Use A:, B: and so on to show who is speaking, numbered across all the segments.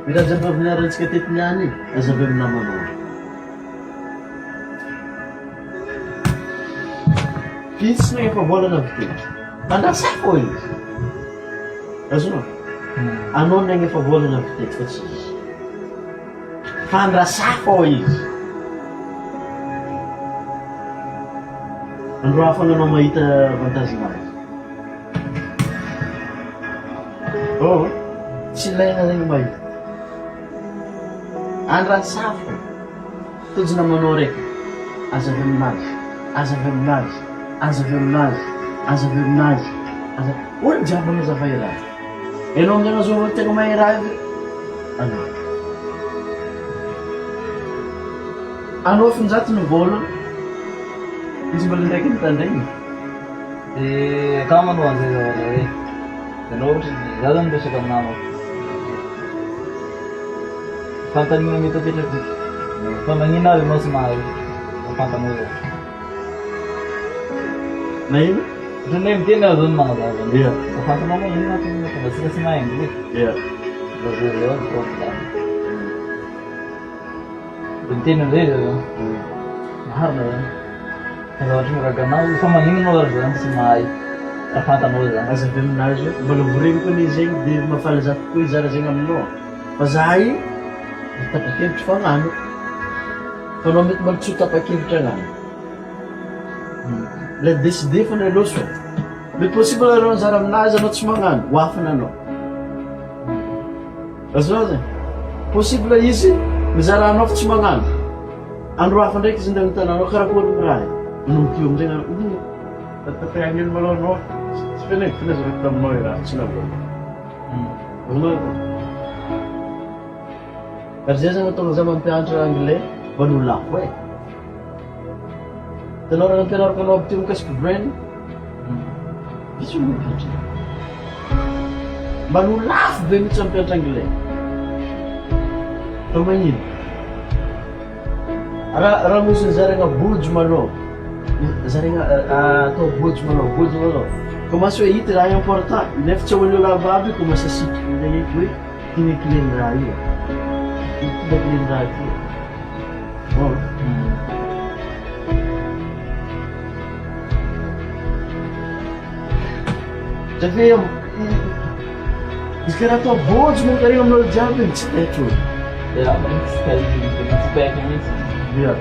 A: Mira zava avinarantsika teto niany aza avy amin'ny namanao. Pisy efa volana vitety. Andrasako izy. Azonao? Anao ny efa volana vitety fa tsy izy. Fandrasako izy. Andro hafa anao mahita vantazinazy. Oh, tsy ilaina zegny mahita. Andrasako. Tojina manao raiky. Aza avy aminazy. Aza avy aminazy. Aza avy aminazy. Aza avy aminazy. Olo jiaby manazava i raha. Ianao amin'izay mazova tegna mahay raha io. Anao finjato ny vola. Izy mbola ndraiky mitandregny.
B: Kama manao an'izay zao hoe ianao ohatra za zany miresaka aminao. Fantanina mitapetraka fa magnino avy ianao sy mahay fantanao zao.
A: Na ino?
B: Ohatran'ny hoe miteny aho zao ny manazava.
A: Ia.
B: Fantanao moa ino natin'ny tonga sika sy mahay ngy.
A: Ia.
B: Zao ny problème. Miteny am'izay zao. Marina zany. Raha ohatra miraganao fa magnino anao ary zany sy mahay. Raha fantanao zany.
A: Aza avy aminazy io. Mbola voregny koa ny zegny dia mahafaly za tokoa izy zara zegny aminao. Fa za io tapa-kevitra fagnano. Fa anao mety mbola tsy ho tapa-kevitra agnano. La décidé fa na loso. Mety possible anao anjara aminazy anao tsy magnano. Ho afana anao. Azonao zany? Possible izy mizara anao fa tsy magnano. Andro hafa ndraiky izy ndray mitananao karakory ny raha. Nomtio amizay na tatapagnino malao anao. Tsy feneko finazareko taminao i raha tsy navao. Azonao zany? Ary zay zany mahatonga za mampianatra anglais mba no lafo e. Hitanao raha nampianariko anao aby teo mikasiky brain. Misy olo mampianatra. Mba no lafo be mihitsy mampianatra anglais. Fa magnino? Raha misy zarena bojo malao. Zarena atao bojo malao. Commence hoe hita raha important. Nefa tsy hoan'io lava aby commence asitriky amin'izay hoe tina clé-ny raha io. Tina clé-ny raha io. Satria izy karaha atao bojo mankarena amin'olo jiaby igny tsy tetro.
B: Tsy paiky mihitsy.
A: Ia.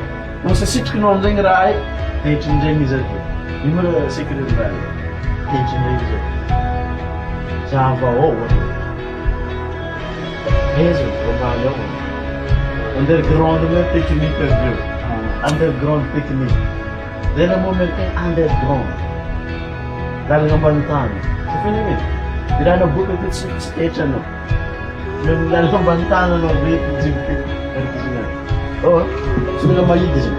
A: Mos asitrikinao amin'izay raha io, tetrin'izay izy aty. Ino moa secret raha io? Tetrin'izay izy aty. Zava ao. Ezo, ovaly ao. Underground moa technique avy eo. Underground technique. Zay na moa americain underground. Lalagna ambany tany. Tsy fenemy. Irana boka ito tsy tetra anao. Lalagna ambany tany anao reto jiby teto. Oh, tsy mila mahidy izy.